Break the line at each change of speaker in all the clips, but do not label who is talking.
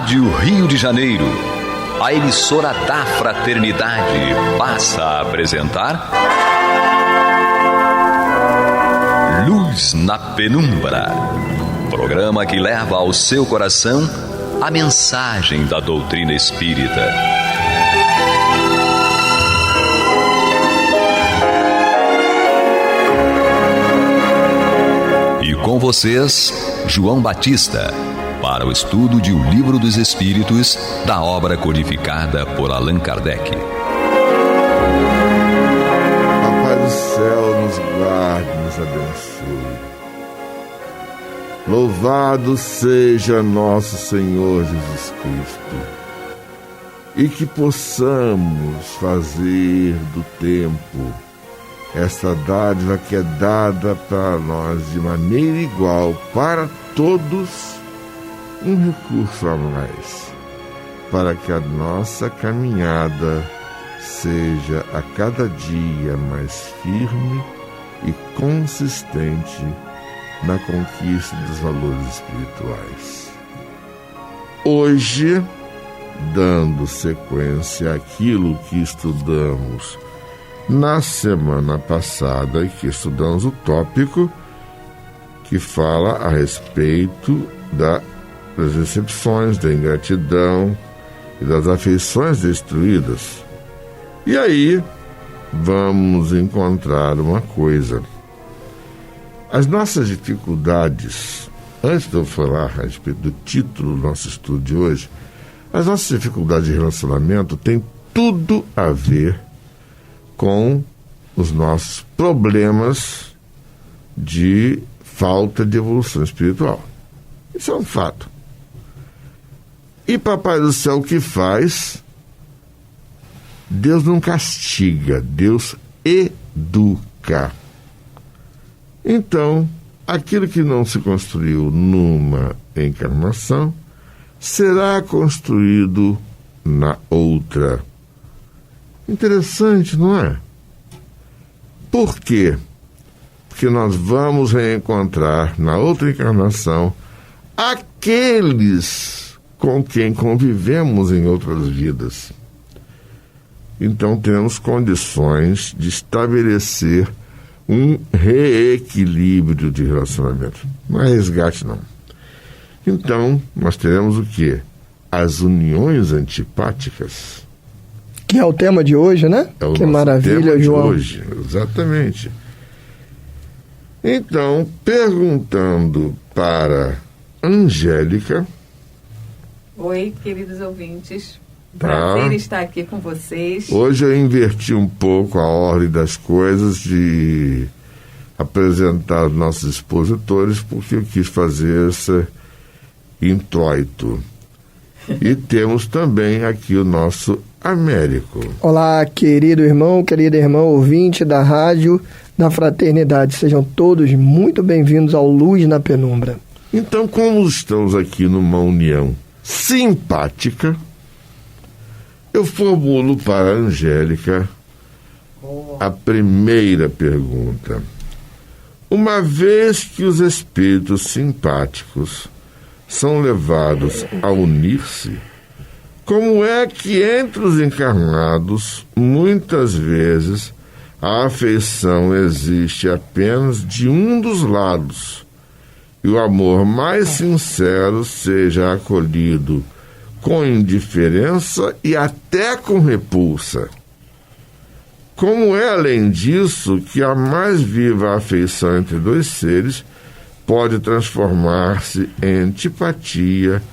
Rádio Rio de Janeiro, a emissora da Fraternidade, passa a apresentar Luz na Penumbra, programa que leva ao seu coração a mensagem da doutrina espírita. E com vocês, João Batista, para o estudo de O Livro dos Espíritos, da obra codificada por Allan Kardec.
Papai do céu nos guarde, nos abençoe. Louvado seja nosso Senhor Jesus Cristo, e que possamos fazer do tempo essa dádiva que é dada para nós de maneira igual para todos, um recurso a mais, para que a nossa caminhada seja a cada dia mais firme e consistente na conquista dos valores espirituais. Hoje, dando sequência àquilo que estudamos na semana passada, e que estudamos o tópico que fala a respeito das decepções, da ingratidão e das afeições destruídas. E aí vamos encontrar uma coisa. As nossas dificuldades, antes de eu falar a respeito do título do nosso estudo de hoje, as nossas dificuldades de relacionamento têm tudo a ver com os nossos problemas de falta de evolução espiritual. Isso é um fato. E Papai do Céu, o que faz? Deus não castiga, Deus educa. Então, aquilo que não se construiu numa encarnação será construído na outra. Interessante, não é? Por quê? Porque nós vamos reencontrar na outra encarnação aqueles com quem convivemos em outras vidas. Então temos condições de estabelecer um reequilíbrio de relacionamento. Não é resgate, não. Então, nós teremos o quê? As uniões antipáticas.
Que é o tema de hoje, né?
É o
que maravilha, João.
Hoje, exatamente. Então, perguntando para Angélica.
Oi, queridos ouvintes.
Tá.
Prazer estar aqui com vocês.
Hoje eu inverti um pouco a ordem das coisas de apresentar os nossos expositores, porque eu quis fazer esse introito. E temos também aqui o nosso Américo.
Olá, querido irmão, querida irmã ouvinte da Rádio da Fraternidade. Sejam todos muito bem-vindos ao Luz na Penumbra.
Então, como estamos aqui numa união simpática, eu formulo para a Angélica a primeira pergunta. Uma vez que os espíritos simpáticos são levados a unir-se, como é que entre os encarnados, muitas vezes, a afeição existe apenas de um dos lados, e o amor mais sincero seja acolhido com indiferença e até com repulsa? Como é, além disso, que a mais viva afeição entre dois seres pode transformar-se em antipatia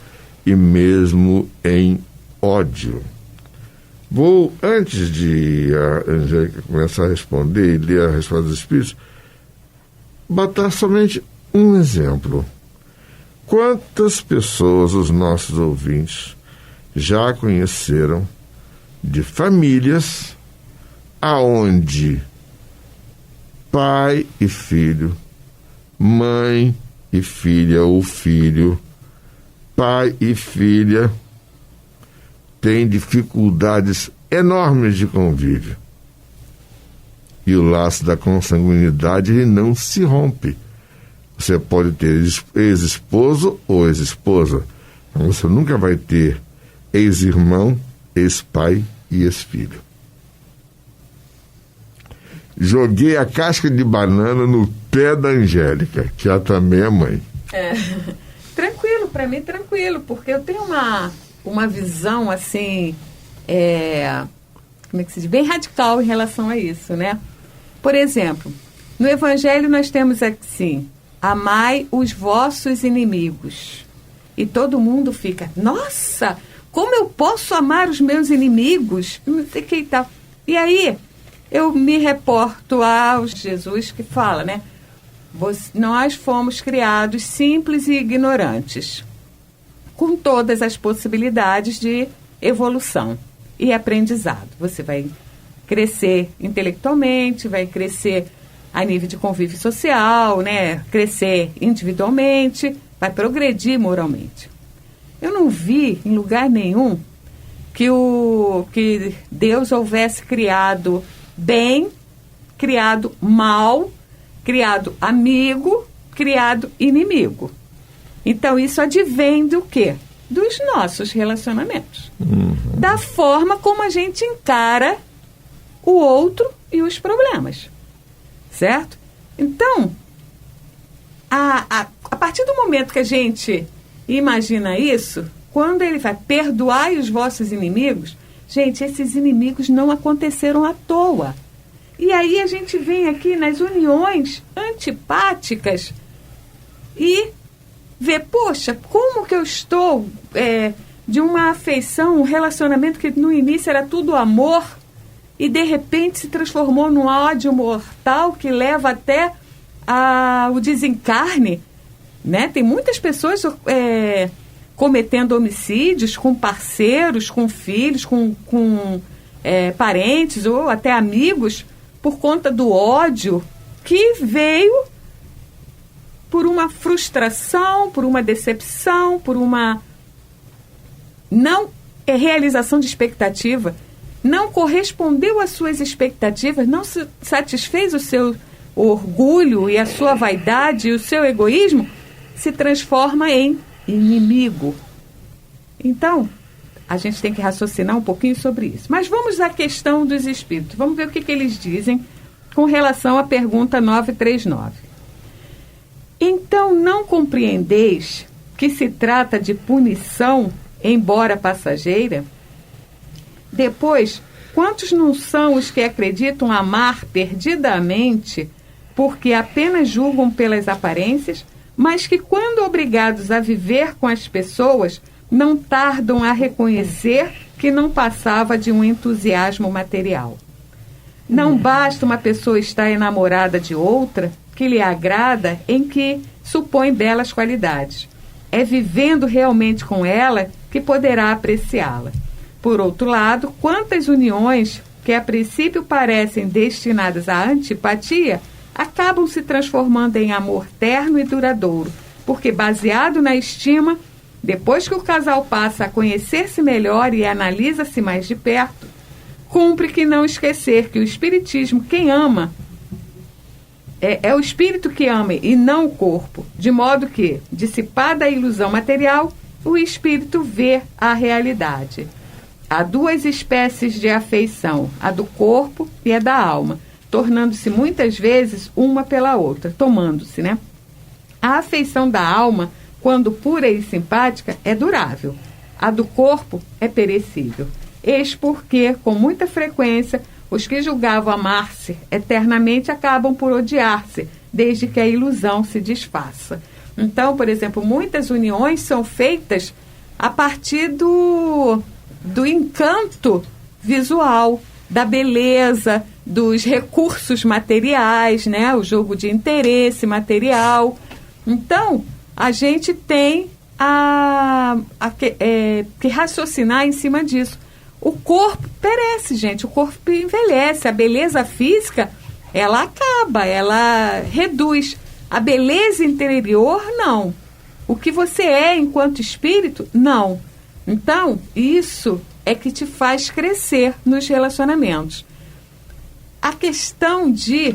e mesmo em ódio? Vou, antes de a Angélica começar a responder e ler a resposta dos Espíritos, botar somente um exemplo. Quantas pessoas os nossos ouvintes já conheceram de famílias aonde pai e filho, mãe e filha ou filho, pai e filha têm dificuldades enormes de convívio. E o laço da consanguinidade ele não se rompe. Você pode ter ex-esposo ou ex-esposa, Você nunca vai ter ex-irmão, ex-pai e ex-filho. Joguei a casca de banana no pé da Angélica, que ela também é mãe.
Tranquilo, para mim tranquilo, porque eu tenho uma visão assim, como é que se diz? Bem radical em relação a isso, né? Por exemplo, no Evangelho nós temos assim, amai os vossos inimigos. E todo mundo fica, nossa, como eu posso amar os meus inimigos? Não sei o que e tal. E aí, eu me reporto ao Jesus que fala, né? Nós fomos criados simples e ignorantes, com todas as possibilidades de evolução e aprendizado. Você vai crescer intelectualmente, vai crescer a nível de convívio social, né? Crescer individualmente, vai progredir moralmente. Eu não vi em lugar nenhum que Deus houvesse criado bem, criado mal, criado amigo, criado inimigo. Então isso advém do quê? Dos nossos relacionamentos. Da forma como a gente encara o outro e os problemas. Certo? Então, a partir do momento que a gente imagina isso, quando ele vai perdoar os vossos inimigos, gente, esses inimigos não aconteceram à toa. E aí a gente vem aqui nas uniões antipáticas e vê, poxa, como que eu estou de uma afeição, um relacionamento que no início era tudo amor e de repente se transformou num ódio mortal que leva até o desencarne, né? Tem muitas pessoas cometendo homicídios com parceiros, com filhos, com parentes ou até amigos por conta do ódio que veio por uma frustração, por uma decepção, por uma não realização de expectativa, não correspondeu às suas expectativas, não satisfez o seu orgulho e a sua vaidade e o seu egoísmo, se transforma em inimigo. Então, a gente tem que raciocinar um pouquinho sobre isso. Mas vamos à questão dos espíritos. Vamos ver o que eles dizem com relação à pergunta 939. Então, não compreendeis que se trata de punição, embora passageira? Depois, quantos não são os que acreditam amar perdidamente, porque apenas julgam pelas aparências, mas que, quando obrigados a viver com as pessoas, não tardam a reconhecer que não passava de um entusiasmo material? Não basta uma pessoa estar enamorada de outra, que lhe agrada, em que supõe belas qualidades. É vivendo realmente com ela que poderá apreciá-la. Por outro lado, quantas uniões que a princípio parecem destinadas à antipatia, acabam se transformando em amor terno e duradouro, porque baseado na estima, depois que o casal passa a conhecer-se melhor e analisa-se mais de perto, cumpre que não esquecer que o espiritismo, quem ama, é o espírito que ama e não o corpo, de modo que, dissipada a ilusão material, o espírito vê a realidade. Há duas espécies de afeição, a do corpo e a da alma, tornando-se muitas vezes uma pela outra, tomando-se, né? A afeição da alma, quando pura e simpática, é durável. A do corpo é perecível. Eis porque, com muita frequência, os que julgavam amar-se eternamente acabam por odiar-se, desde que a ilusão se desfaça. Então, por exemplo, muitas uniões são feitas a partir do encanto visual, da beleza, dos recursos materiais, né? O jogo de interesse material. Então, a gente tem que raciocinar em cima disso. O corpo perece, gente. O corpo envelhece. A beleza física, ela acaba, ela reduz. A beleza interior, não. O que você é enquanto espírito, não. Então, isso é que te faz crescer nos relacionamentos. A questão de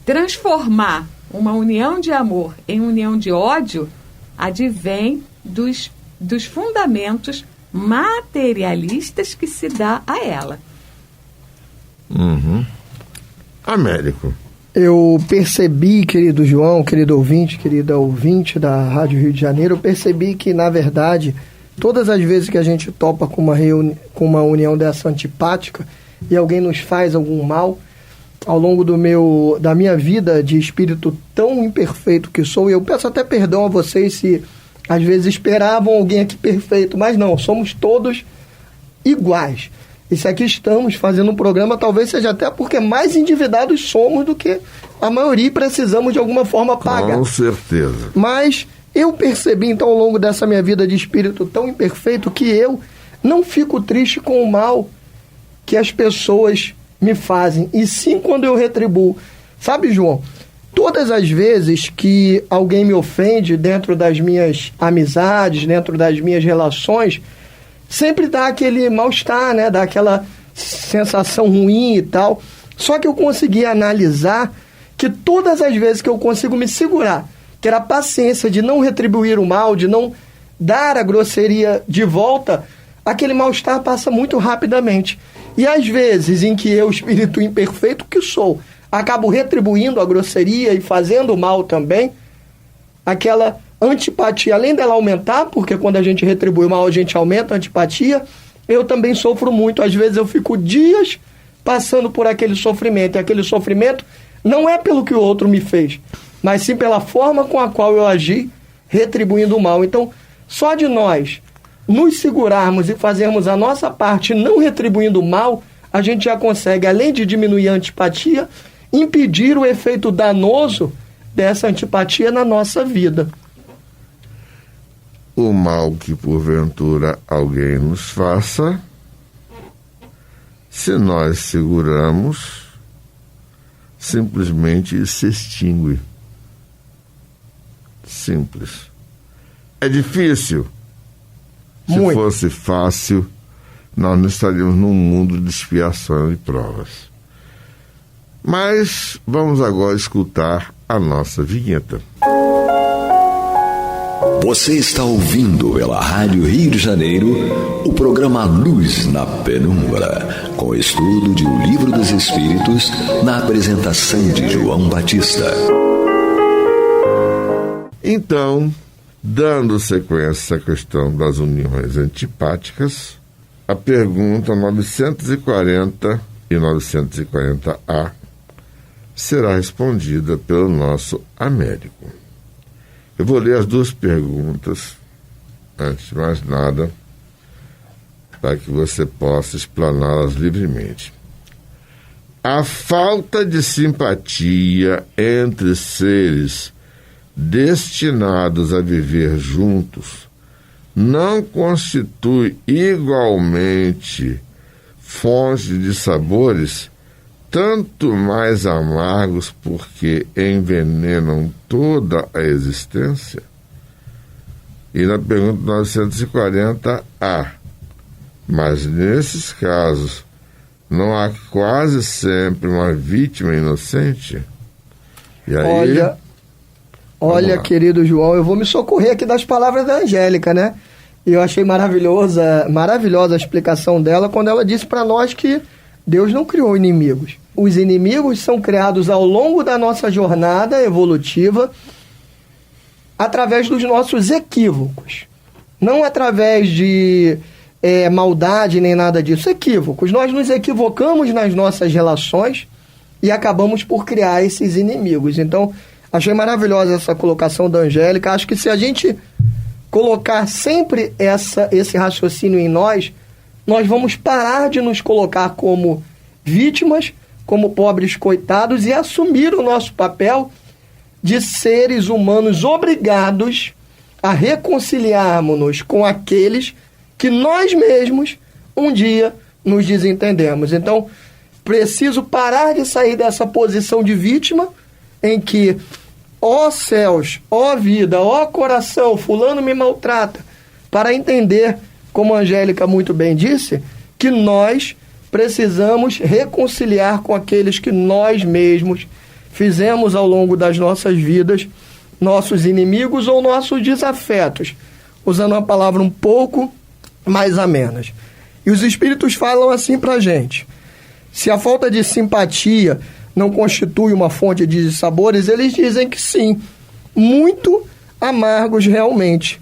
transformar uma união de amor em união de ódio advém dos dos fundamentos materialistas que se dá a ela.
Américo.
Eu percebi, querido João, querido ouvinte, querida ouvinte da Rádio Rio de Janeiro, eu percebi que, na verdade, todas as vezes que a gente topa com uma união dessa antipática e alguém nos faz algum mal, ao longo da minha vida de espírito tão imperfeito que sou, e eu peço até perdão a vocês se às vezes esperavam alguém aqui perfeito, mas não, somos todos iguais. E se aqui estamos fazendo um programa, talvez seja até porque mais endividados somos do que a maioria e precisamos de alguma forma pagar.
Com certeza.
Mas eu percebi, então, ao longo dessa minha vida de espírito tão imperfeito, que eu não fico triste com o mal que as pessoas me fazem, e sim quando eu retribuo. Sabe, João, todas as vezes que alguém me ofende dentro das minhas amizades, dentro das minhas relações, sempre dá aquele mal-estar, né? Dá aquela sensação ruim e tal. Só que eu consegui analisar que todas as vezes que eu consigo me segurar, que era a paciência de não retribuir o mal, de não dar a grosseria de volta, aquele mal-estar passa muito rapidamente. E às vezes em que eu, espírito imperfeito que sou, acabo retribuindo a grosseria e fazendo mal também, aquela antipatia, além dela aumentar, porque quando a gente retribui o mal, a gente aumenta a antipatia, eu também sofro muito. Às vezes eu fico dias passando por aquele sofrimento, e aquele sofrimento não é pelo que o outro me fez, mas sim pela forma com a qual eu agi, retribuindo o mal. Então, só de nós nos segurarmos e fazermos a nossa parte não retribuindo o mal, a gente já consegue, além de diminuir a antipatia, impedir o efeito danoso dessa antipatia na nossa vida.
O mal que porventura alguém nos faça, se nós seguramos, simplesmente se extingue. Simples. É difícil. Se
Muito.
fosse fácil, nós não estaríamos num mundo de expiação e provas. Mas vamos agora escutar a nossa vinheta.
Você está ouvindo pela Rádio Rio de Janeiro o programa Luz na Penumbra, com estudo de O Livro dos Espíritos, na apresentação de João Batista.
Então, dando sequência à questão das uniões antipáticas, a pergunta 940 e 940A será respondida pelo nosso Américo. Eu vou ler as duas perguntas, antes de mais nada, para que você possa explaná-las livremente. A falta de simpatia entre seres destinados a viver juntos não constitui igualmente fonte de sabores tanto mais amargos porque envenenam toda a existência? E na pergunta 940A, mas nesses casos não há quase sempre uma vítima inocente? E aí,
Olha, querido João, eu vou me socorrer aqui das palavras da Angélica, né? E eu achei maravilhosa a explicação dela quando ela disse para nós que Deus não criou inimigos. Os inimigos são criados ao longo da nossa jornada evolutiva através dos nossos equívocos. Não através de maldade nem nada disso. Equívocos. Nós nos equivocamos nas nossas relações e acabamos por criar esses inimigos. Então, achei maravilhosa essa colocação da Angélica. Acho que se a gente colocar sempre esse raciocínio em nós vamos parar de nos colocar como vítimas, como pobres coitados, e assumir o nosso papel de seres humanos obrigados a reconciliarmos-nos com aqueles que nós mesmos um dia nos desentendemos. Então, preciso parar de sair dessa posição de vítima em que, ó céus, ó vida, ó coração, fulano me maltrata, para entender, como a Angélica muito bem disse, que nós precisamos reconciliar com aqueles que nós mesmos fizemos ao longo das nossas vidas, nossos inimigos ou nossos desafetos. usando uma palavra um pouco mais amena. E os espíritos falam assim pra gente: se a falta de simpatia não constitui uma fonte de sabores, eles dizem que sim, muito amargos realmente.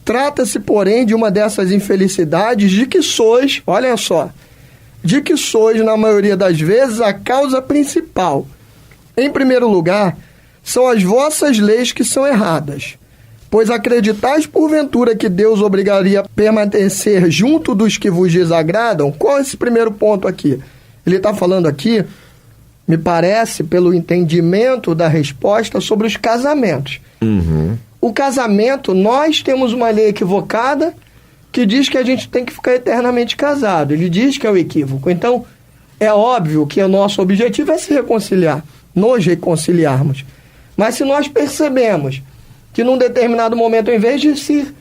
Trata-se, porém, de uma dessas infelicidades de que sois, olha só, de que sois, na maioria das vezes, a causa principal. Em primeiro lugar, são as vossas leis que são erradas, pois acreditais porventura que Deus obrigaria a permanecer junto dos que vos desagradam? Qual é esse primeiro ponto aqui? Ele está falando aqui, me parece, pelo entendimento da resposta, sobre os casamentos. O casamento, nós temos uma lei equivocada que diz que a gente tem que ficar eternamente casado. Ele diz que é o equívoco. Então, é óbvio que o nosso objetivo é se reconciliar, nos reconciliarmos. Mas se nós percebemos que num determinado momento, ao invés de se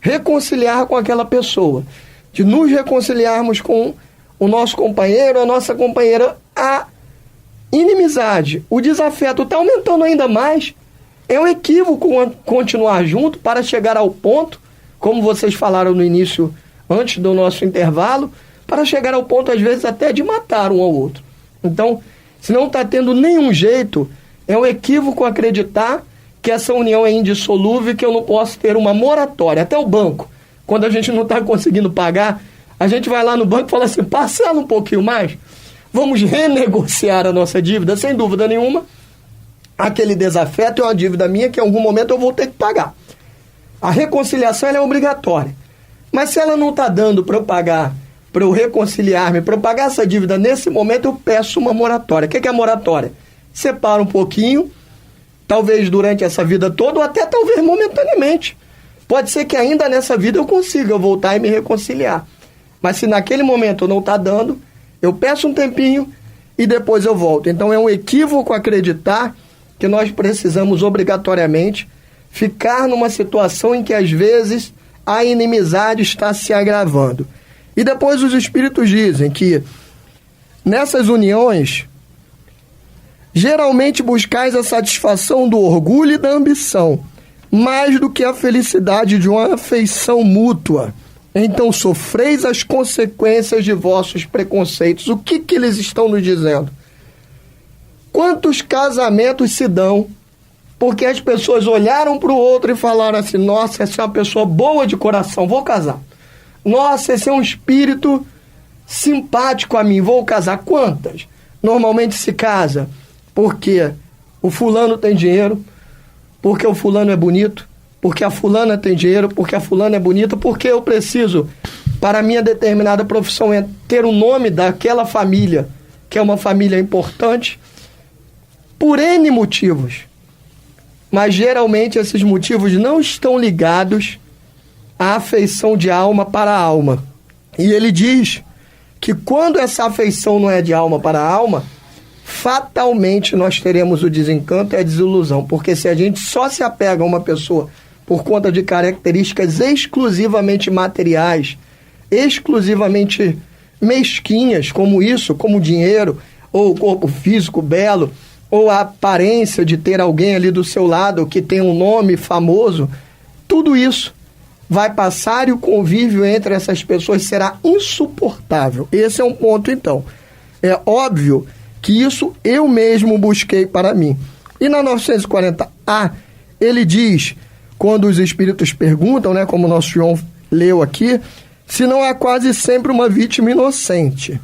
reconciliar com aquela pessoa, de nos reconciliarmos com o nosso companheiro, a nossa companheira, a inimizade, o desafeto está aumentando ainda mais, é um equívoco continuar junto para chegar ao ponto, como vocês falaram no início, antes do nosso intervalo, para chegar ao ponto, às vezes, até de matar um ao outro. Então, se não está tendo nenhum jeito, é um equívoco acreditar que essa união é indissolúvel e que eu não posso ter uma moratória. Até o banco, quando a gente não está conseguindo pagar, a gente vai lá no banco e fala assim: parcela um pouquinho mais, vamos renegociar a nossa dívida. Sem dúvida nenhuma, aquele desafeto é uma dívida minha que em algum momento eu vou ter que pagar. A reconciliação ela é obrigatória. Mas se ela não está dando para eu pagar, para eu reconciliar-me, para eu pagar essa dívida nesse momento, eu peço uma moratória. O que é a moratória? Separa um pouquinho, talvez durante essa vida toda, ou até talvez momentaneamente. Pode ser que ainda nessa vida eu consiga voltar e me reconciliar. Mas se naquele momento não está dando, eu peço um tempinho e depois eu volto. Então é um equívoco acreditar que nós precisamos obrigatoriamente ficar numa situação em que às vezes a inimizade está se agravando. E depois os espíritos dizem que nessas uniões geralmente buscais a satisfação do orgulho e da ambição, mais do que a felicidade de uma afeição mútua. Então sofreis as consequências de vossos preconceitos. O que eles estão nos dizendo? Quantos casamentos se dão porque as pessoas olharam para o outro e falaram assim: nossa, essa é uma pessoa boa de coração, vou casar. Nossa, esse é um espírito simpático a mim, vou casar. Quantas? Normalmente se casa porque o fulano tem dinheiro, porque o fulano é bonito, porque a fulana tem dinheiro, porque a fulana é bonita, porque eu preciso, para a minha determinada profissão, ter o nome daquela família, que é uma família importante, por N motivos. Mas geralmente esses motivos não estão ligados à afeição de alma para a alma. E ele diz que quando essa afeição não é de alma para a alma, fatalmente nós teremos o desencanto e a desilusão. Porque se a gente só se apega a uma pessoa por conta de características exclusivamente materiais, exclusivamente mesquinhas, como isso, como dinheiro, ou o corpo físico belo, ou a aparência de ter alguém ali do seu lado que tem um nome famoso, tudo isso vai passar e o convívio entre essas pessoas será insuportável. Esse é um ponto, então. É óbvio que isso eu mesmo busquei para mim. E na 940A, ele diz, quando os espíritos perguntam, né, como o nosso João leu aqui, se não há quase sempre uma vítima inocente.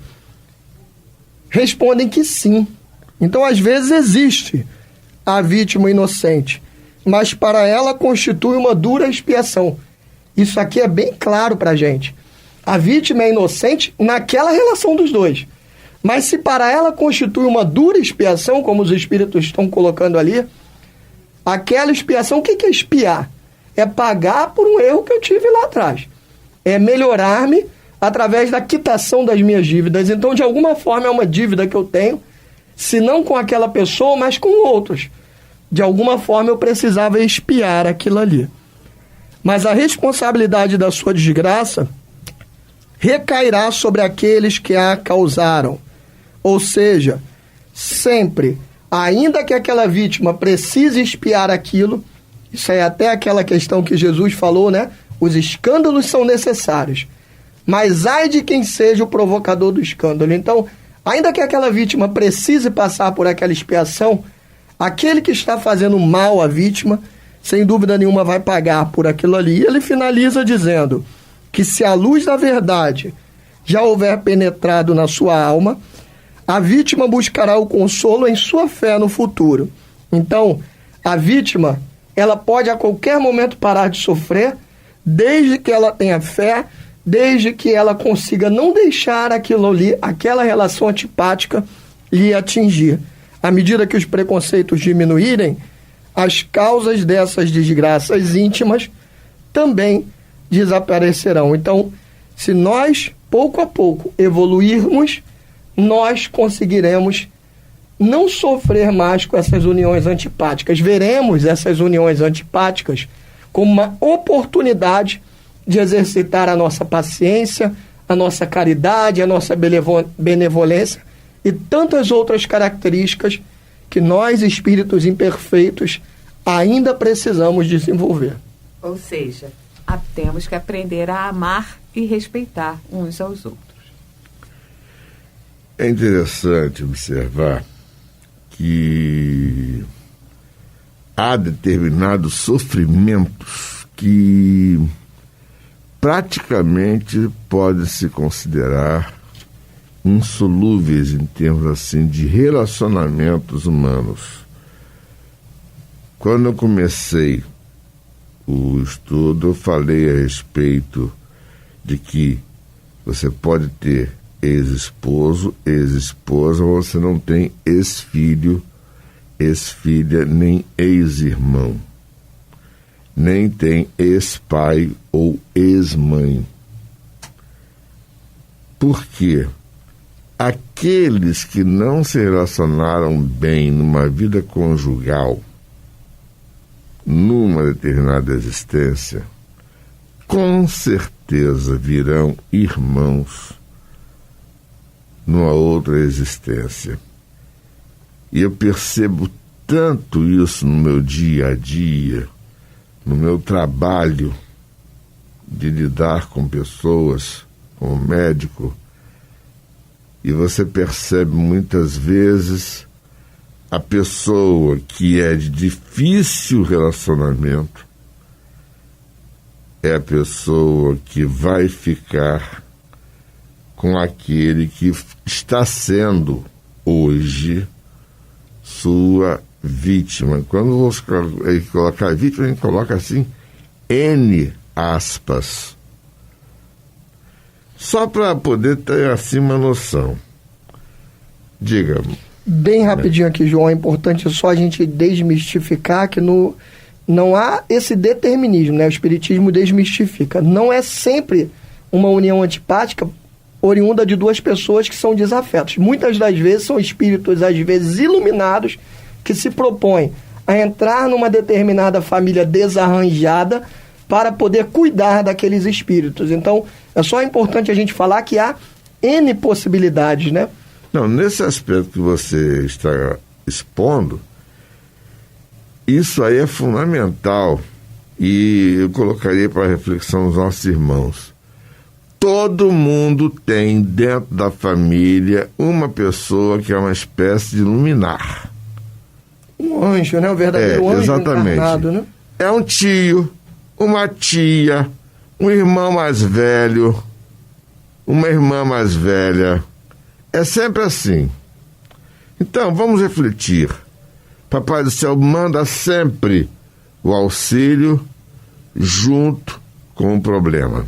Respondem que sim. Então, às vezes, existe a vítima inocente, mas para ela constitui uma dura expiação. Isso aqui é bem claro para a gente. A vítima é inocente naquela relação dos dois. Mas se para ela constitui uma dura expiação, como os espíritos estão colocando ali, aquela expiação, o que é expiar? É pagar por um erro que eu tive lá atrás. É melhorar-me através da quitação das minhas dívidas. Então, de alguma forma, é uma dívida que eu tenho, se não com aquela pessoa, mas com outros. De alguma forma eu precisava expiar aquilo ali. Mas a responsabilidade da sua desgraça recairá sobre aqueles que a causaram. Ou seja, sempre, ainda que aquela vítima precise expiar aquilo, Isso é até aquela questão que Jesus falou, né? Os escândalos são necessários, mas ai de quem seja o provocador do escândalo. Então, ainda que aquela vítima precise passar por aquela expiação, aquele que está fazendo mal à vítima, sem dúvida nenhuma, vai pagar por aquilo ali. E ele finaliza dizendo que se a luz da verdade já houver penetrado na sua alma, a vítima buscará o consolo em sua fé no futuro. Então, a vítima, ela pode a qualquer momento parar de sofrer, desde que ela tenha fé, desde que ela consiga não deixar aquilo ali, aquela relação antipática, lhe atingir. À medida que os preconceitos diminuírem, as causas dessas desgraças íntimas também desaparecerão. Então, se nós, pouco a pouco, evoluirmos, nós conseguiremos não sofrer mais com essas uniões antipáticas. Veremos essas uniões antipáticas como uma oportunidade de exercitar a nossa paciência, a nossa caridade, a nossa benevolência e tantas outras características que nós, espíritos imperfeitos, ainda precisamos desenvolver.
Ou seja, temos que aprender a amar e respeitar uns aos outros.
É interessante observar que há determinados sofrimentos que praticamente podem se considerar insolúveis em termos assim de relacionamentos humanos. Quando eu comecei o estudo, eu falei a respeito de que você pode ter ex-esposo, ex-esposa, você não tem ex-filho, ex-filha, nem ex-irmão. Nem tem ex-pai ou ex-mãe. Por quê? Aqueles que não se relacionaram bem numa vida conjugal, numa determinada existência, com certeza virão irmãos numa outra existência. E eu percebo tanto isso no meu dia a dia, no meu trabalho de lidar com pessoas, como médico, e você percebe muitas vezes a pessoa que é de difícil relacionamento é a pessoa que vai ficar com aquele que está sendo hoje sua vítima. Quando você colocar vítima, a gente coloca assim, N aspas. Só para poder ter assim uma noção. Diga.
Bem rapidinho aqui, João, é importante só a gente desmistificar que não há esse determinismo, né? O Espiritismo desmistifica. Não é sempre uma união antipática oriunda de duas pessoas que são desafetos. Muitas das vezes são espíritos, às vezes iluminados, que se propõem a entrar numa determinada família desarranjada para poder cuidar daqueles espíritos. Então, é só importante a gente falar que há N possibilidades, né?
Não, nesse aspecto que você está expondo, isso aí é fundamental e eu colocaria para reflexão dos nossos irmãos. Todo mundo tem dentro da família uma pessoa que é uma espécie de luminar.
Um anjo, né? O verdadeiro anjo encarnado, né?
É um tio, uma tia, um irmão mais velho, uma irmã mais velha. É sempre assim. Então, vamos refletir. Papai do Céu manda sempre o auxílio junto com o problema.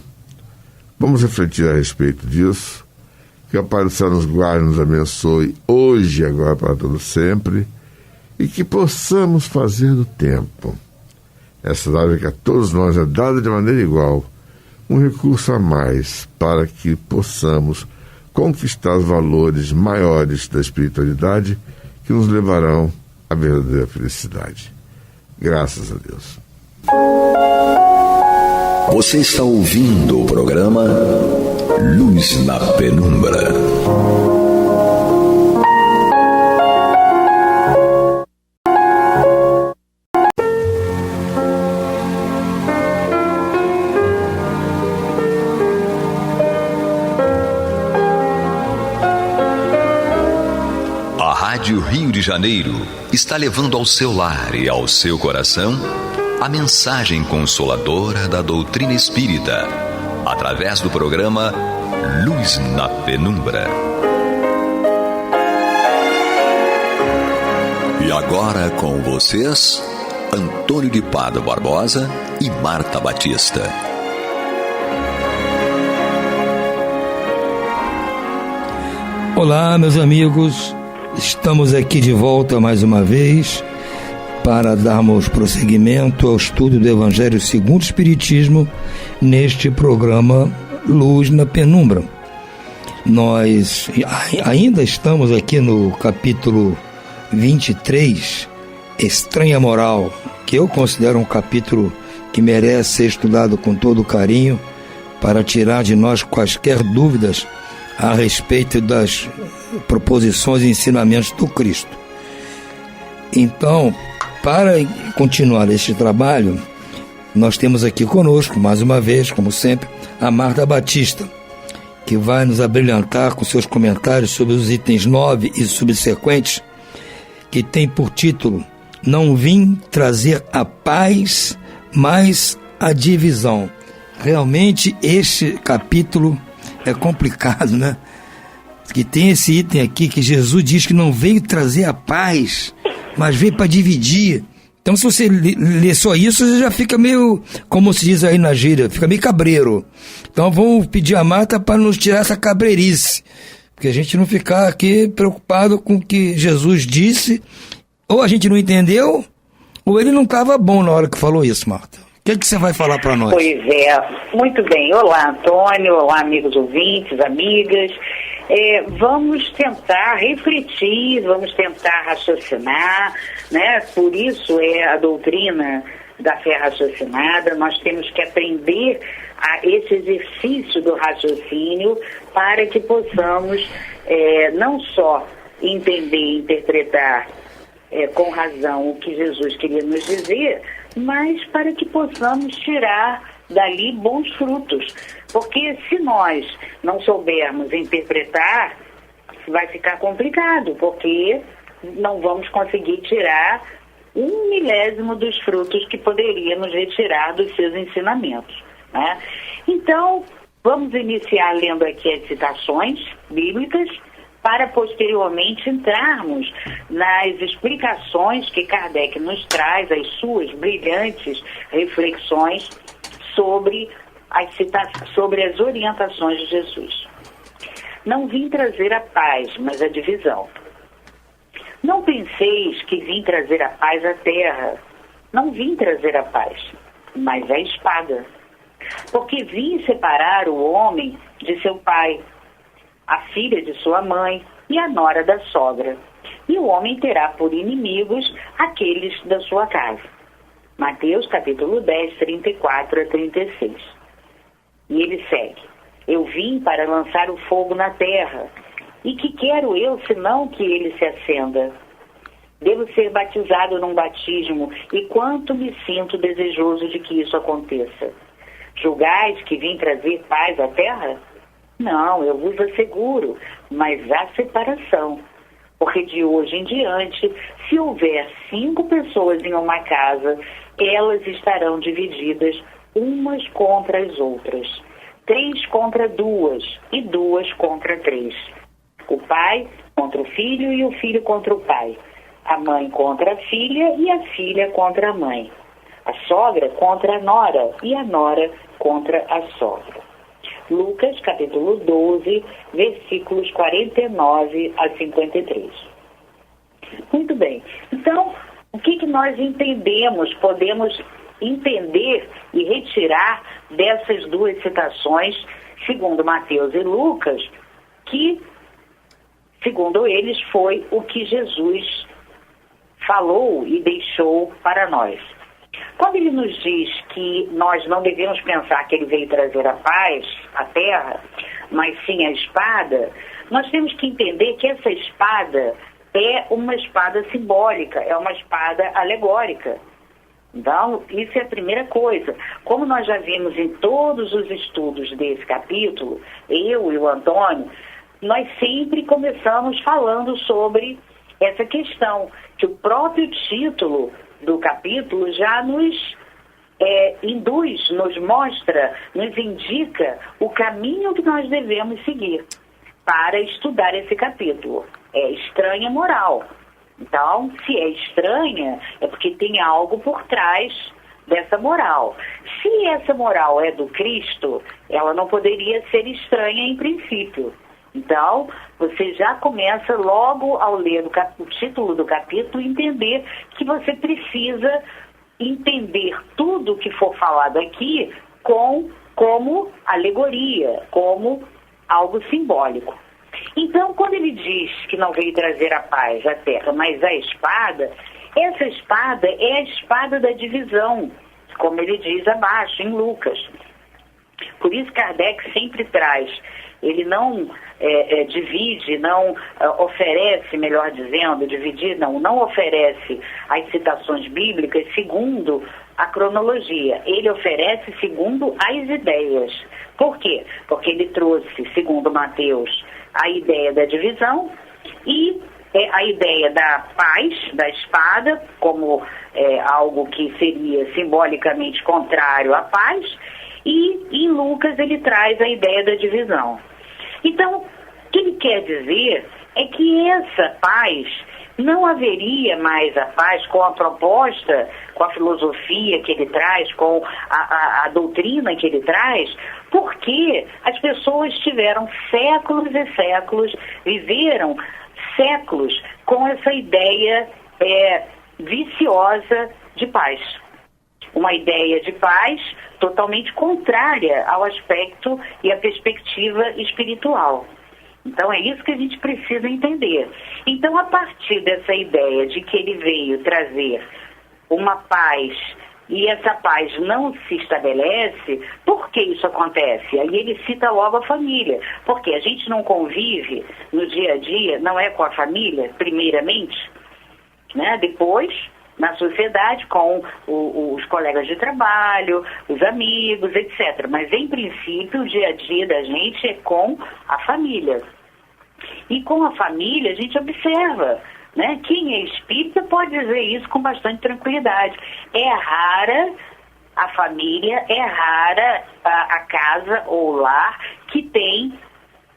Vamos refletir a respeito disso. Que o Pai do Céu nos guarde, nos abençoe hoje e agora para todo sempre. E que possamos fazer do tempo, essa dádiva que a todos nós é dada de maneira igual, um recurso a mais para que possamos conquistar os valores maiores da espiritualidade que nos levarão à verdadeira felicidade. Graças a Deus.
Você está ouvindo o programa Luz na Penumbra. Rio de Janeiro está levando ao seu lar e ao seu coração a mensagem consoladora da doutrina espírita, através do programa Luz na Penumbra. E agora com vocês, Antônio de Pádua Barbosa e Marta Batista.
Olá, meus amigos, estamos aqui de volta mais uma vez para darmos prosseguimento ao estudo do Evangelho segundo o Espiritismo neste programa Luz na Penumbra. Nós ainda estamos aqui no capítulo 23, Estranha Moral, que eu considero um capítulo que merece ser estudado com todo carinho para tirar de nós quaisquer dúvidas a respeito das proposições e ensinamentos do Cristo. Então, para continuar este trabalho, nós temos aqui conosco, mais uma vez, como sempre, a Marta Batista, que vai nos abrilhantar com seus comentários sobre os itens 9 e subsequentes, que tem por título Não vim trazer a paz, mas a divisão. Realmente, este capítulo é complicado, né? Que tem esse item aqui que Jesus diz que não veio trazer a paz, mas veio para dividir. Então, se você lê só isso, você já fica meio, como se diz aí na gíria, fica meio cabreiro. Então, vamos pedir a Marta para nos tirar essa cabreirice, porque a gente não ficar aqui preocupado com o que Jesus disse, ou a gente não entendeu, ou ele não estava bom na hora que falou isso, Marta. O que você vai falar para nós?
Pois é, muito bem. Olá, Antônio, olá, amigos ouvintes, amigas. Vamos tentar refletir, vamos tentar raciocinar, né? Por isso é a doutrina da fé raciocinada. Nós temos que aprender a esse exercício do raciocínio para que possamos não só entender e interpretar com razão o que Jesus queria nos dizer, mas para que possamos tirar dali bons frutos. Porque se nós não soubermos interpretar, vai ficar complicado, porque não vamos conseguir tirar 1/1000 dos frutos que poderíamos retirar dos seus ensinamentos, né? Então, vamos iniciar lendo aqui as citações bíblicas, para posteriormente entrarmos nas explicações que Kardec nos traz, as suas brilhantes reflexões sobre as orientações de Jesus. Não vim trazer a paz, mas a divisão. Não penseis que vim trazer a paz à terra. Não vim trazer a paz, mas a espada. Porque vim separar o homem de seu pai, a filha de sua mãe e a nora da sogra. E o homem terá por inimigos aqueles da sua casa. Mateus capítulo 10, 34 a 36. E ele segue. Eu vim para lançar o fogo na terra. E que quero eu, senão que ele se acenda? Devo ser batizado num batismo, e quanto me sinto desejoso de que isso aconteça. Julgais que vim trazer paz à terra? Não, eu vos asseguro, mas há separação. Porque de hoje em diante, se houver 5 pessoas em uma casa, elas estarão divididas umas contra as outras. 3 contra 2 e 2 contra 3. O pai contra o filho e o filho contra o pai. A mãe contra a filha e a filha contra a mãe. A sogra contra a nora e a nora contra a sogra. Lucas, capítulo 12, versículos 49 a 53. Muito bem. Então, o que nós entendemos, podemos entender e retirar dessas duas citações, segundo Mateus e Lucas, que, segundo eles, foi o que Jesus falou e deixou para nós. Quando ele nos diz que nós não devemos pensar que ele veio trazer a paz à terra, mas sim a espada, nós temos que entender que essa espada é uma espada simbólica, é uma espada alegórica. Então, isso é a primeira coisa. Como nós já vimos em todos os estudos desse capítulo, eu e o Antônio, nós sempre começamos falando sobre essa questão, que o próprio título do capítulo já nos induz, nos mostra, nos indica o caminho que nós devemos seguir para estudar esse capítulo. É estranha moral. Então, se é estranha, é porque tem algo por trás dessa moral. Se essa moral é do Cristo, ela não poderia ser estranha em princípio. Então, você já começa logo ao ler o título do capítulo, entender que você precisa entender tudo que for falado aqui como alegoria, como algo simbólico. Então, quando ele diz que não veio trazer a paz à terra, mas a espada, essa espada é a espada da divisão, como ele diz abaixo, em Lucas. Por isso Kardec sempre traz, ele não divide, não oferece, melhor dizendo, dividir, não oferece as citações bíblicas segundo a cronologia, ele oferece segundo as ideias. Por quê? Porque ele trouxe, segundo Mateus, a ideia da divisão e a ideia da paz, da espada, como algo que seria simbolicamente contrário à paz, e em Lucas ele traz a ideia da divisão. Então, o que ele quer dizer é que essa paz, não haveria mais a paz com a proposta, com a filosofia que ele traz, com a doutrina que ele traz, porque as pessoas tiveram séculos e séculos, viveram séculos com essa ideia viciosa de paz. Uma ideia de paz totalmente contrária ao aspecto e à perspectiva espiritual. Então é isso que a gente precisa entender. Então, a partir dessa ideia de que ele veio trazer uma paz e essa paz não se estabelece, por que isso acontece? Aí ele cita logo a família, porque a gente não convive no dia a dia, não é com a família, primeiramente, né? Depois, na sociedade, com os colegas de trabalho, os amigos, etc. Mas, em princípio, o dia a dia da gente é com a família. E com a família, a gente observa, né? Quem é espírita pode dizer isso com bastante tranquilidade. É rara a família, é rara a casa ou lar que tem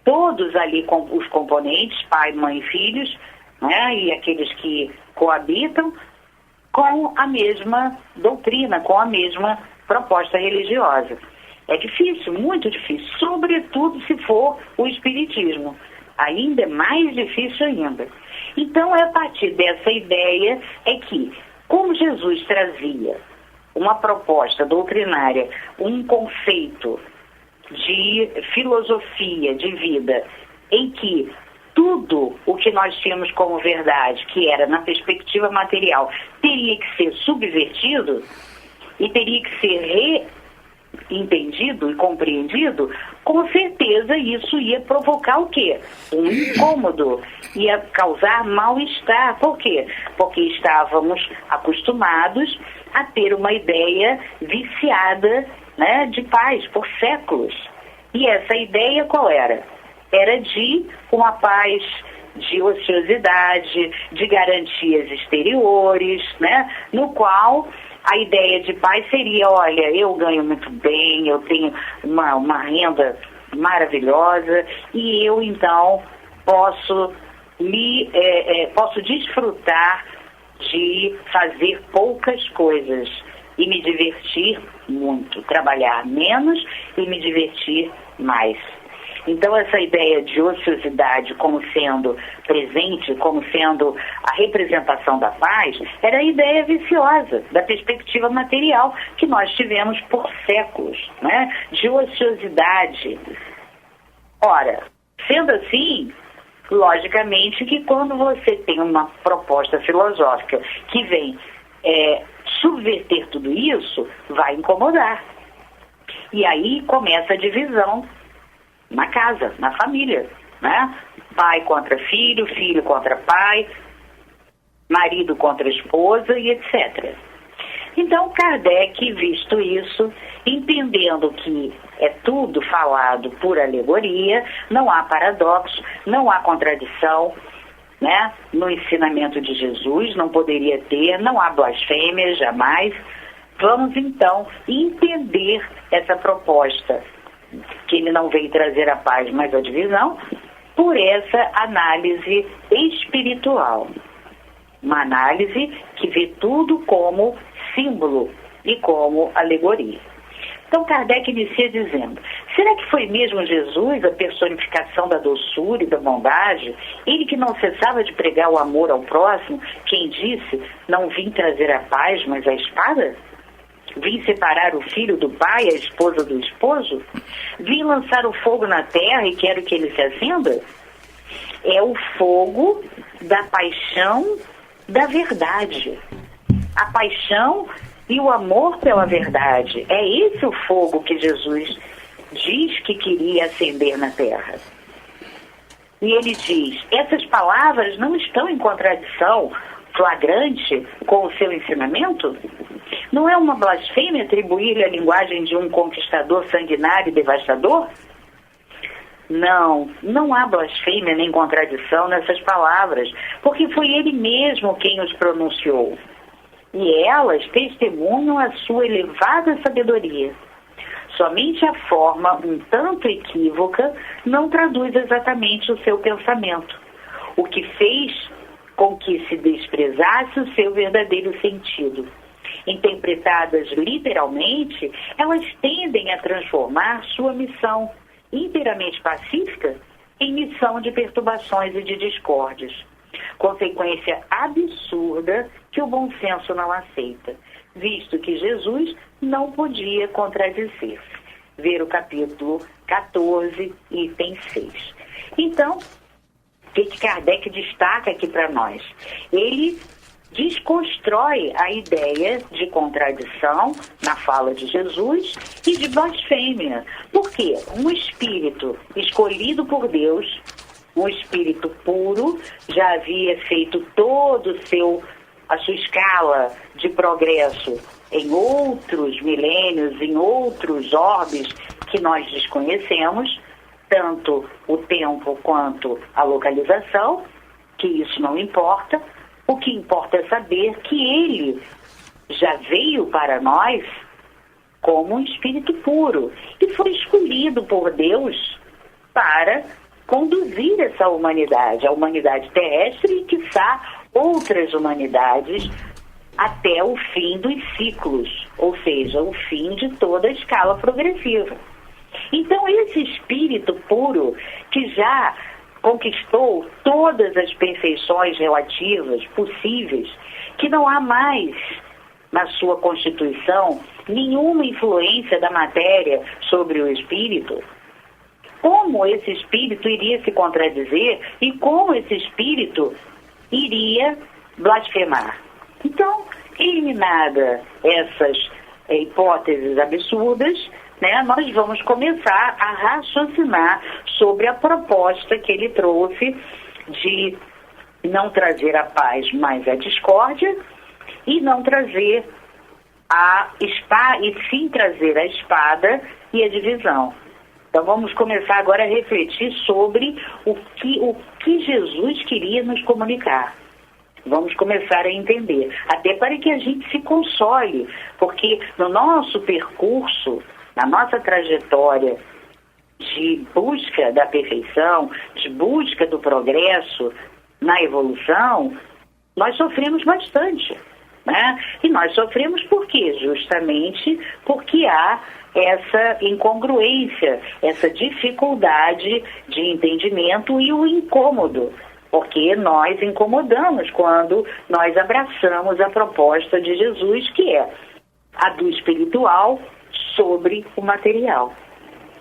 todos ali com os componentes, pai, mãe e filhos, né? E aqueles que coabitam, com a mesma doutrina, com a mesma proposta religiosa. É difícil, muito difícil, sobretudo se for o espiritismo. Ainda é mais difícil ainda. Então, é a partir dessa ideia que, como Jesus trazia uma proposta doutrinária, um conceito de filosofia de vida, em que tudo o que nós tínhamos como verdade, que era na perspectiva material, teria que ser subvertido e teria que ser reentendido e compreendido, com certeza isso ia provocar o quê? Um incômodo, ia causar mal-estar. Por quê? Porque estávamos acostumados a ter uma ideia viciada, né, de paz por séculos. E essa ideia qual era? Era de uma paz de ociosidade, de garantias exteriores, né? No qual a ideia de paz seria, olha, eu ganho muito bem, eu tenho uma renda maravilhosa e eu então posso desfrutar de fazer poucas coisas e me divertir muito, trabalhar menos e me divertir mais. Então, essa ideia de ociosidade como sendo presente, como sendo a representação da paz, era a ideia viciosa da perspectiva material que nós tivemos por séculos, né? De ociosidade. Ora, sendo assim, logicamente que quando você tem uma proposta filosófica que vem subverter tudo isso, vai incomodar. E aí começa a divisão na casa, na família, né? Pai contra filho, filho contra pai, marido contra esposa e etc. Então, Kardec, visto isso, entendendo que é tudo falado por alegoria, não há paradoxo, não há contradição, né, no ensinamento de Jesus, não poderia ter, não há blasfêmia jamais. Vamos então entender essa proposta, que ele não veio trazer a paz, mas a divisão, por essa análise espiritual. Uma análise que vê tudo como símbolo e como alegoria. Então Kardec inicia dizendo: será que foi mesmo Jesus a personificação da doçura e da bondade? Ele que não cessava de pregar o amor ao próximo, quem disse: não vim trazer a paz, mas a espada? Vim separar o filho do pai, a esposa do esposo? Vim lançar o fogo na terra e quero que ele se acenda? É o fogo da paixão da verdade. A paixão e o amor pela verdade. É esse o fogo que Jesus diz que queria acender na terra. E ele diz: essas palavras não estão em contradição flagrante com o seu ensinamento? Não é uma blasfêmia atribuir-lhe a linguagem de um conquistador sanguinário e devastador? Não há blasfêmia nem contradição nessas palavras, porque foi ele mesmo quem os pronunciou. E elas testemunham a sua elevada sabedoria. Somente a forma um tanto equívoca não traduz exatamente o seu pensamento, o que fez com que se desprezasse o seu verdadeiro sentido. Interpretadas literalmente, elas tendem a transformar sua missão inteiramente pacífica em missão de perturbações e de discórdias. Consequência absurda que o bom senso não aceita, visto que Jesus não podia contradizer-se. Ver o capítulo 14, item 6. Então, o que Kardec destaca aqui para nós? Ele desconstrói a ideia de contradição na fala de Jesus e de blasfêmia. Por quê? Um espírito escolhido por Deus, um espírito puro, já havia feito todo a sua escala de progresso em outros milênios, em outros orbes que nós desconhecemos, tanto o tempo quanto a localização, que isso não importa. O que importa é saber que ele já veio para nós como um espírito puro e foi escolhido por Deus para conduzir essa humanidade, a humanidade terrestre e, quiçá, outras humanidades até o fim dos ciclos, ou seja, o fim de toda a escala progressiva. Então, esse espírito puro que já conquistou todas as perfeições relativas possíveis, que não há mais na sua constituição nenhuma influência da matéria sobre o espírito, como esse espírito iria se contradizer e como esse espírito iria blasfemar? Então, eliminada essas hipóteses absurdas, nós vamos começar a raciocinar sobre a proposta que ele trouxe de não trazer a paz, mas a discórdia, e não trazer a espada, e sim trazer a espada e a divisão. Então vamos começar agora a refletir sobre o que Jesus queria nos comunicar. Vamos começar a entender, até para que a gente se console, porque no nosso percurso, na nossa trajetória de busca da perfeição, de busca do progresso na evolução, nós sofremos bastante, E nós sofremos por quê? Justamente porque há essa incongruência, essa dificuldade de entendimento e o incômodo, porque nós incomodamos quando nós abraçamos a proposta de Jesus, que é a do espiritual sobre o material.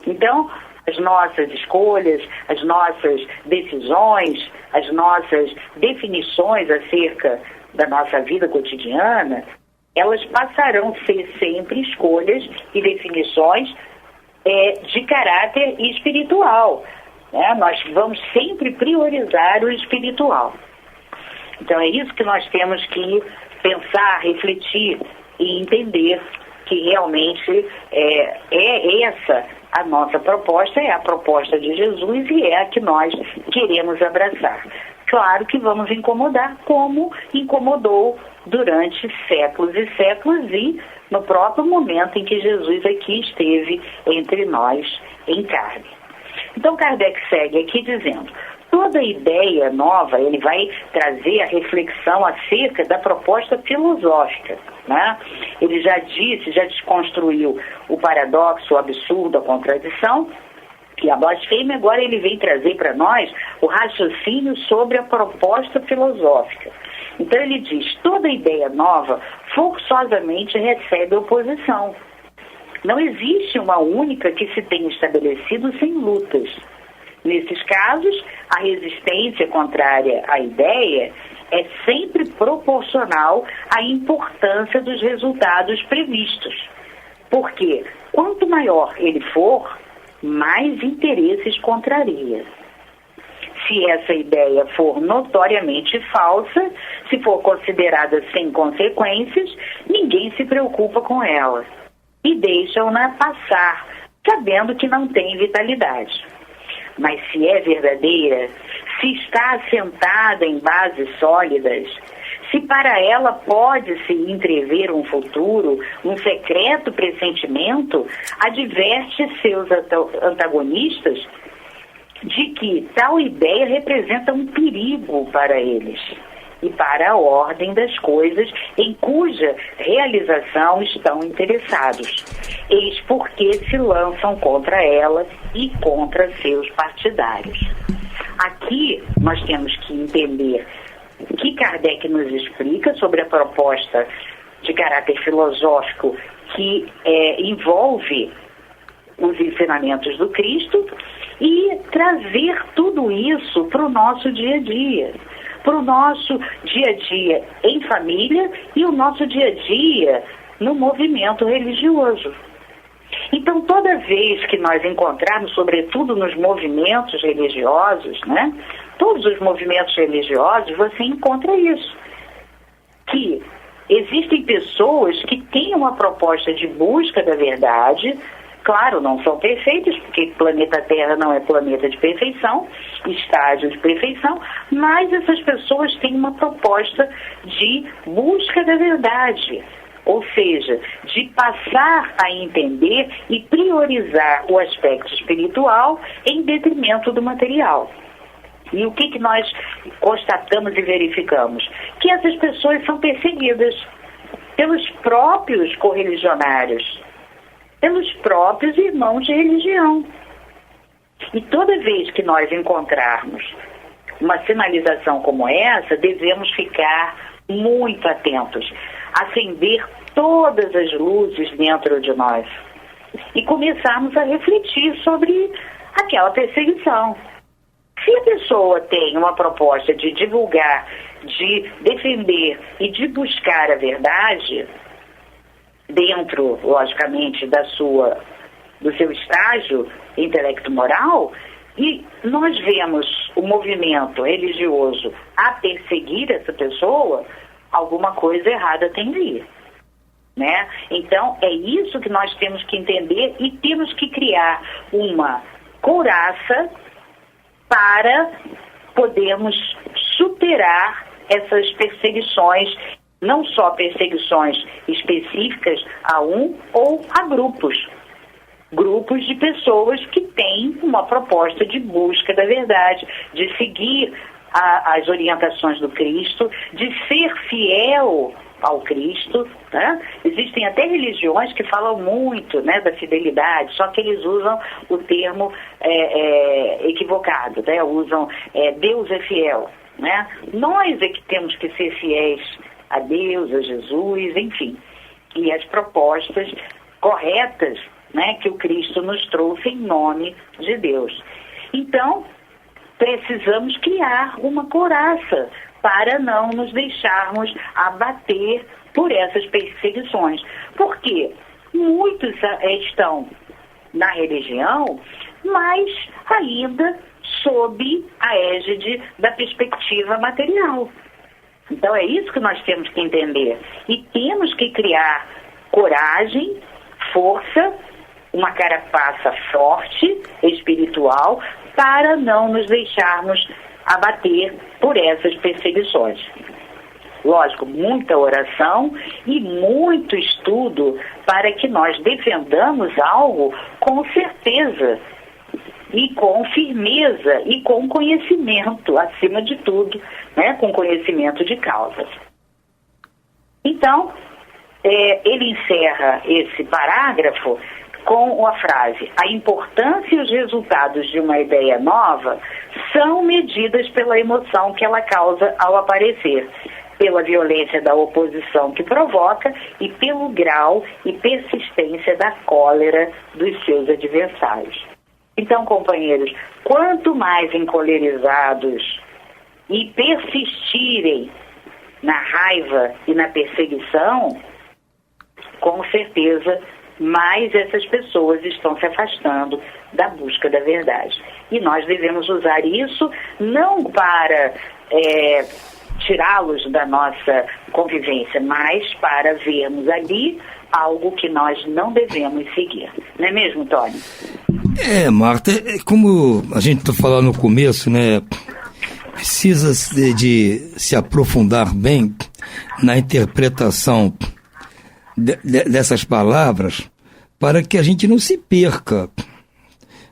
Então, as nossas escolhas, as nossas decisões, as nossas definições acerca da nossa vida cotidiana, elas passarão a ser sempre escolhas e definições de caráter espiritual. Nós vamos sempre priorizar o espiritual. Então é isso que nós temos que pensar, refletir e entender, que realmente é essa a nossa proposta, é a proposta de Jesus e é a que nós queremos abraçar. claro que vamos incomodar, como incomodou durante séculos e séculos e no próprio momento em que Jesus aqui esteve entre nós em carne. Então Kardec segue aqui dizendo: toda ideia nova, ele vai trazer a reflexão acerca da proposta filosófica, né? Ele já disse, já desconstruiu o paradoxo, o absurdo, a contradição e a blasfêmia. Agora ele vem trazer para nós o raciocínio sobre a proposta filosófica. Então ele diz: toda ideia nova forçosamente recebe oposição. Não existe uma única que se tenha estabelecido sem lutas. Nesses casos, a resistência contrária à ideia é sempre proporcional à importância dos resultados previstos. Porque quanto maior ele for, mais interesses contraria. Se essa ideia for notoriamente falsa, se for considerada sem consequências, ninguém se preocupa com ela e deixam-na passar, sabendo que não tem vitalidade. Mas se é verdadeira, se está assentada em bases sólidas, se para ela pode-se entrever um futuro, um secreto pressentimento, adverte seus antagonistas de que tal ideia representa um perigo para eles e para a ordem das coisas em cuja realização estão interessados. Eis porque se lançam contra ela e contra seus partidários. Aqui nós temos que entender o que Kardec nos explica sobre a proposta de caráter filosófico que envolve os ensinamentos do Cristo e trazer tudo isso para o nosso dia a dia. Para o nosso dia a dia em família e o nosso dia a dia no movimento religioso. Então, toda vez que nós encontrarmos, sobretudo nos movimentos religiosos, né, todos os movimentos religiosos, você encontra isso. Que existem pessoas que têm uma proposta de busca da verdade. Claro, não são perfeitos, porque o planeta Terra não é planeta de perfeição, estágio de perfeição, mas essas pessoas têm uma proposta de busca da verdade, ou seja, de passar a entender e priorizar o aspecto espiritual em detrimento do material. E o que nós constatamos e verificamos? Que essas pessoas são perseguidas pelos próprios correligionários, pelos próprios irmãos de religião. E toda vez que nós encontrarmos uma sinalização como essa, devemos ficar muito atentos, acender todas as luzes dentro de nós e começarmos a refletir sobre aquela perseguição. Se a pessoa tem uma proposta de divulgar, de defender e de buscar a verdade, dentro, logicamente, do seu estágio intelecto-moral, e nós vemos o movimento religioso a perseguir essa pessoa, alguma coisa errada tem ali, né? Então, é isso que nós temos que entender e temos que criar uma couraça para podermos superar essas perseguições, não só perseguições específicas a um ou a grupos de pessoas que têm uma proposta de busca da verdade, de seguir as orientações do Cristo, de ser fiel ao Cristo, né? Existem até religiões que falam muito, né, da fidelidade, só que eles usam o termo equivocado, né? Usam Deus é fiel, né? Nós é que temos que ser fiéis a Deus, a Jesus, enfim, e as propostas corretas, né, que o Cristo nos trouxe em nome de Deus. Então, precisamos criar uma couraça para não nos deixarmos abater por essas perseguições. Porque muitos estão na religião, mas ainda sob a égide da perspectiva material. Então é isso que nós temos que entender. E temos que criar coragem, força, uma carapaça forte, espiritual, para não nos deixarmos abater por essas perseguições. Lógico, muita oração e muito estudo para que nós defendamos algo com certeza e com firmeza e com conhecimento, acima de tudo, né, com conhecimento de causa. Então, ele encerra esse parágrafo com a frase: a importância e os resultados de uma ideia nova são medidas pela emoção que ela causa ao aparecer, pela violência da oposição que provoca e pelo grau e persistência da cólera dos seus adversários. Então, companheiros, quanto mais encolerizados e persistirem na raiva e na perseguição, com certeza mais essas pessoas estão se afastando da busca da verdade. E nós devemos usar isso não para tirá-los da nossa convivência, mas para vermos ali algo que nós não devemos seguir. Não é mesmo, Tony?
Marta, como a gente está falando no começo, né? Precisa de se aprofundar bem na interpretação dessas palavras para que a gente não se perca,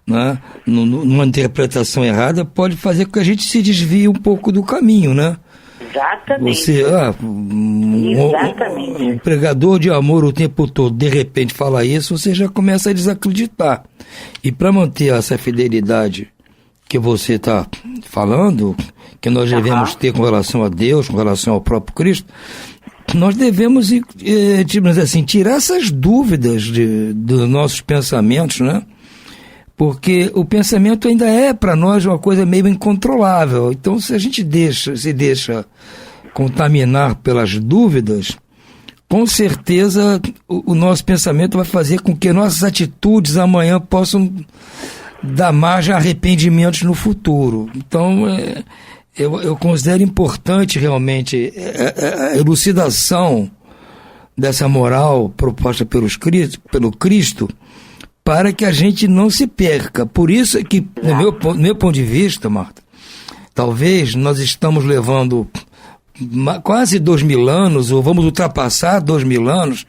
né? Numa interpretação errada pode fazer com que a gente se desvie um pouco do caminho, né?
Exatamente.
Exatamente. Um pregador de amor o tempo todo, de repente fala isso, você já começa a desacreditar. E para manter essa fidelidade que você está falando, que nós devemos ter com relação a Deus, com relação ao próprio Cristo, nós devemos, tirar essas dúvidas dos nossos pensamentos, né? Porque o pensamento ainda é para nós uma coisa meio incontrolável. Então, se a gente se deixa contaminar pelas dúvidas, com certeza o nosso pensamento vai fazer com que nossas atitudes amanhã possam dar margem a arrependimentos no futuro. Então, eu considero importante realmente a elucidação dessa moral proposta pelo Cristo, para que a gente não se perca. Por isso é que, no meu ponto de vista, Marta, talvez nós estamos levando quase 2000 anos, ou vamos ultrapassar 2000 anos,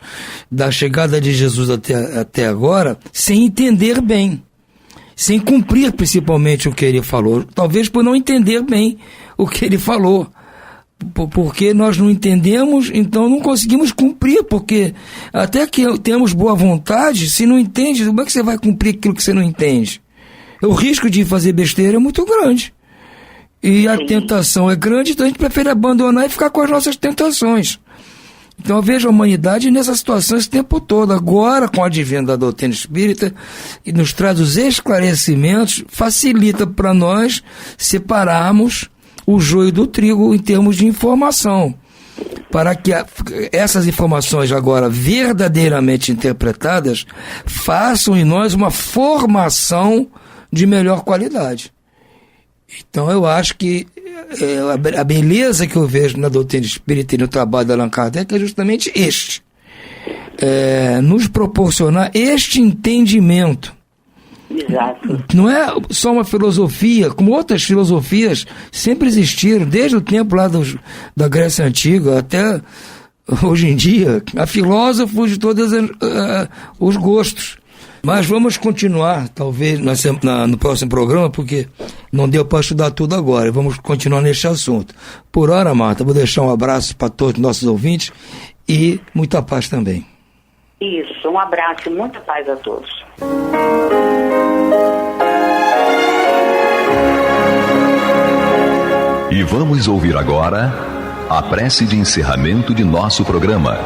da chegada de Jesus até agora, sem entender bem, sem cumprir principalmente o que ele falou, talvez por não entender bem o que ele falou. Porque nós não entendemos, então não conseguimos cumprir, porque até que temos boa vontade, se não entende, como é que você vai cumprir aquilo que você não entende? O risco de fazer besteira é muito grande. E a tentação é grande, então a gente prefere abandonar e ficar com as nossas tentações. Então eu vejo a humanidade nessa situação esse tempo todo. Agora, com o advento da doutrina espírita, e nos traz os esclarecimentos, facilita para nós separarmos o joio do trigo em termos de informação, para que essas informações agora verdadeiramente interpretadas façam em nós uma formação de melhor qualidade. Então eu acho que a beleza que eu vejo na doutrina espírita e no trabalho da Allan Kardec é justamente nos proporcionar este entendimento.
Exato.
Não é só uma filosofia, como outras filosofias sempre existiram, desde o tempo lá da Grécia Antiga até hoje em dia, há filósofos de todos os gostos. Mas vamos continuar, talvez, no próximo programa, porque não deu para estudar tudo agora. Vamos continuar neste assunto. Por hora, Marta, vou deixar um abraço para todos os nossos ouvintes e muita paz também.
Isso, um abraço e muita paz a todos.
E vamos ouvir agora a prece de encerramento de nosso programa,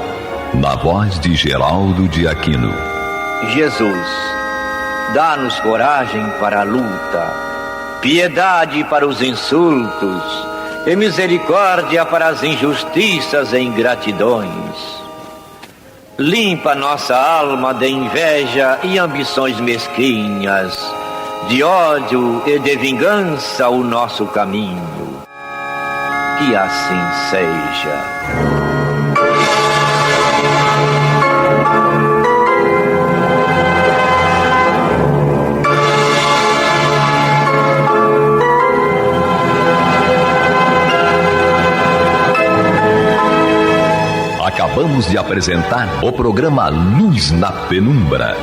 na voz de Geraldo de Aquino.
Jesus, dá-nos coragem para a luta, piedade para os insultos e misericórdia para as injustiças e ingratidões. Limpa nossa alma de inveja e ambições mesquinhas, de ódio e de vingança o nosso caminho. Que assim seja.
acabamos de apresentar o programa Luz na Penumbra.